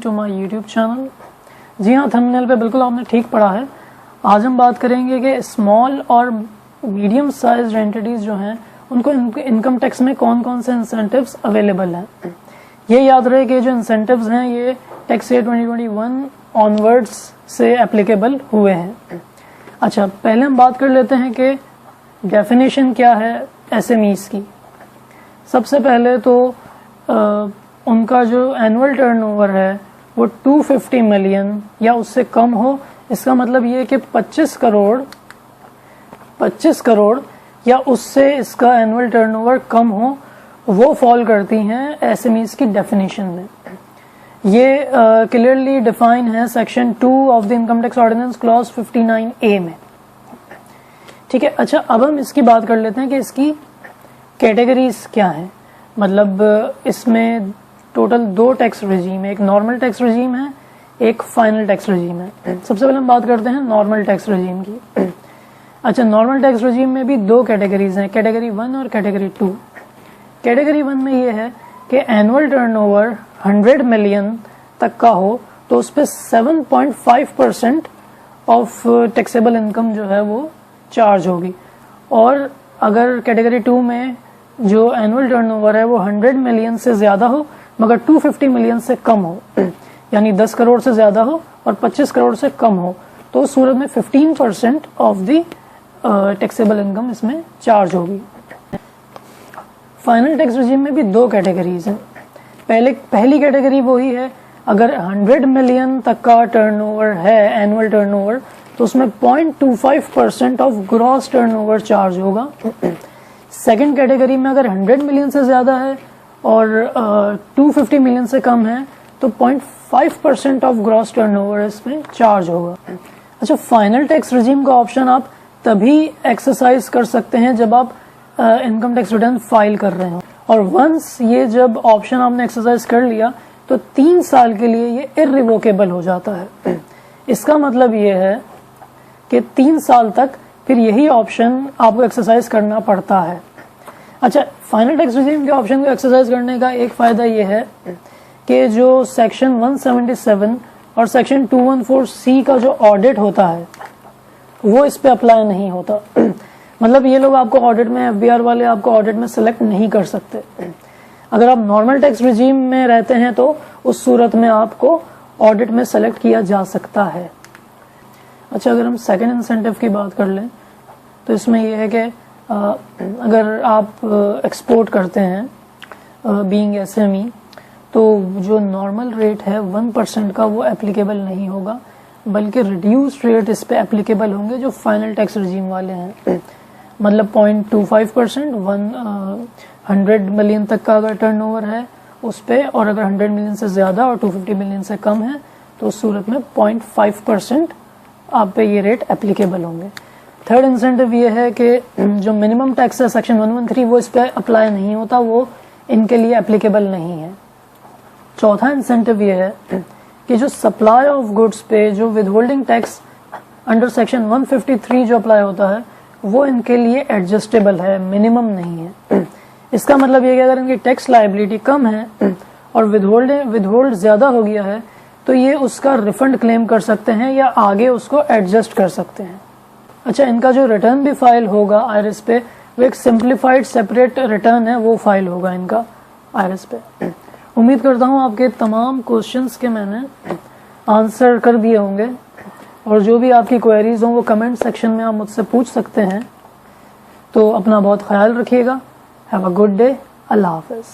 To my YouTube channel. जी हाँ, thumbnail पे बिल्कुल आपने ठीक पढ़ा है। आज हम बात करेंगे कि स्मॉल और मीडियम साइज एंटिटीज जो हैं उनको इनकम टैक्स में कौन कौन से इंसेंटिव्स अवेलेबल हैं। ये याद रहे कि जो इंसेंटिव्स हैं ये टैक्स ईयर 2021 ऑनवर्ड्स से एप्लीकेबल हुए हैं। अच्छा, पहले हम बात कर लेते हैं कि डेफिनेशन क्या है एसएमईज की। सबसे पहले तो उनका जो एनुअल टर्नओवर है वो 250 मिलियन या उससे कम हो। इसका मतलब ये है कि 25 करोड़ या उससे इसका एनुअल टर्नओवर कम हो, वो फॉल करती हैं एसएमईज की डेफिनेशन में। ये क्लियरली डिफाइन है section 2 of the income tax ordinance clause 59A में। ठीक है। अच्छा, अब हम इसकी बात कर लेते हैं कि इसकी कैटेगरीज क्या है। मतलब इसमें टोटल 2 टैक्स रिजीम है, एक नॉर्मल टैक्स रिजीम है, एक फाइनल टैक्स रिजीम है। सबसे पहले हम बात करते हैं नॉर्मल टैक्स रिजीम की। अच्छा, नॉर्मल टैक्स रिजीम में भी 2 कैटेगरीज हैं, कैटेगरी 1 और कैटेगरी 2। कैटेगरी 1 में ये है कि एनुअल टर्नओवर 100 मिलियन तक का हो तो उस पर 7.5% ऑफ टैक्सेबल इनकम जो है वो चार्ज होगी। और अगर कैटेगरी 2 में जो एनुअल टर्नओवर है वो 100 मिलियन से ज्यादा हो मगर 250 मिलियन से कम हो, यानी 10 करोड़ से ज्यादा हो और 25 करोड़ से कम हो, तो उस सूरत में 15% ऑफ द टैक्सेबल इनकम इसमें चार्ज होगी। फाइनल टैक्स रिजीम में भी 2 कैटेगरीज हैं। पहली कैटेगरी वही है, अगर 100 मिलियन तक का टर्नओवर है एनुअल टर्नओवर तो उसमें 0.25% ऑफ ग्रॉस टर्नओवर चार्ज होगा। सेकंड कैटेगरी में अगर 100 मिलियन से ज्यादा है और 250 मिलियन से कम है तो 0.5% ऑफ ग्रॉस टर्नओवर इसमें चार्ज होगा। अच्छा, फाइनल टैक्स रिजीम का ऑप्शन आप तभी एक्सरसाइज कर सकते हैं जब आप इनकम टैक्स रिटर्न फाइल कर रहे हो, और वंस ये जब ऑप्शन आपने एक्सरसाइज कर लिया तो 3 साल के लिए ये इररिवोकेबल हो जाता है। इसका मतलब ये है कि 3 साल तक फिर यही ऑप्शन आपको एक्सरसाइज करना पड़ता है। अच्छा, फाइनल टैक्स रिजीम के ऑप्शन को एक्सरसाइज करने का एक फायदा ये है कि जो सेक्शन 177 और सेक्शन 214C का जो ऑडिट होता है वो इस पे अप्लाई नहीं होता। मतलब ये लोग आपको ऑडिट में, एफबीआर वाले आपको ऑडिट में सिलेक्ट नहीं कर सकते। अगर आप नॉर्मल टैक्स रिजीम में रहते हैं तो उस सूरत में आपको ऑडिट में सेलेक्ट किया जा सकता है। अच्छा, अगर हम सेकंड इंसेंटिव की बात कर लें तो इसमें यह है कि अगर आप एक्सपोर्ट करते हैं बीइंग एसएमई तो जो नॉर्मल रेट है 1% का वो एप्लीकेबल नहीं होगा, बल्कि रिड्यूस्ड रेट इस पे एप्लीकेबल होंगे जो फाइनल टैक्स रिजीम वाले हैं। मतलब 0.25%, 100 मिलियन तक का अगर टर्नओवर है उस पे, और अगर 100 मिलियन से ज्यादा और 250 मिलियन से कम है तो उस सूरत में 0.5% आप पे ये रेट एप्लीकेबल होंगे। थर्ड इंसेंटिव ये है कि जो मिनिमम टैक्स है सेक्शन 113 वो इस पे अप्लाई नहीं होता, वो इनके लिए एप्लीकेबल नहीं है। चौथा इंसेंटिव ये है कि जो सप्लाई ऑफ गुड्स पे जो विदहोल्डिंग टैक्स अंडर सेक्शन 153 जो अप्लाई होता है वो इनके लिए एडजस्टेबल है, मिनिमम नहीं है। इसका मतलब ये कि अगर इनकी टैक्स लायबिलिटी कम है और विदहोल्ड ज्यादा हो गया है तो ये उसका रिफंड क्लेम कर सकते हैं या आगे उसको एडजस्ट कर सकते हैं। अच्छा, इनका जो रिटर्न भी फाइल होगा आईआरएस पे वो एक सिंप्लीफाइड सेपरेट रिटर्न है, वो फाइल होगा इनका आईआरएस पे। उम्मीद करता हूँ आपके तमाम क्वेश्चंस के मैंने आंसर कर दिए होंगे, और जो भी आपकी क्वेरीज हों वो कमेंट सेक्शन में आप मुझसे पूछ सकते हैं। तो अपना बहुत ख्याल रखिएगा। Have a good day. Allah Hafiz.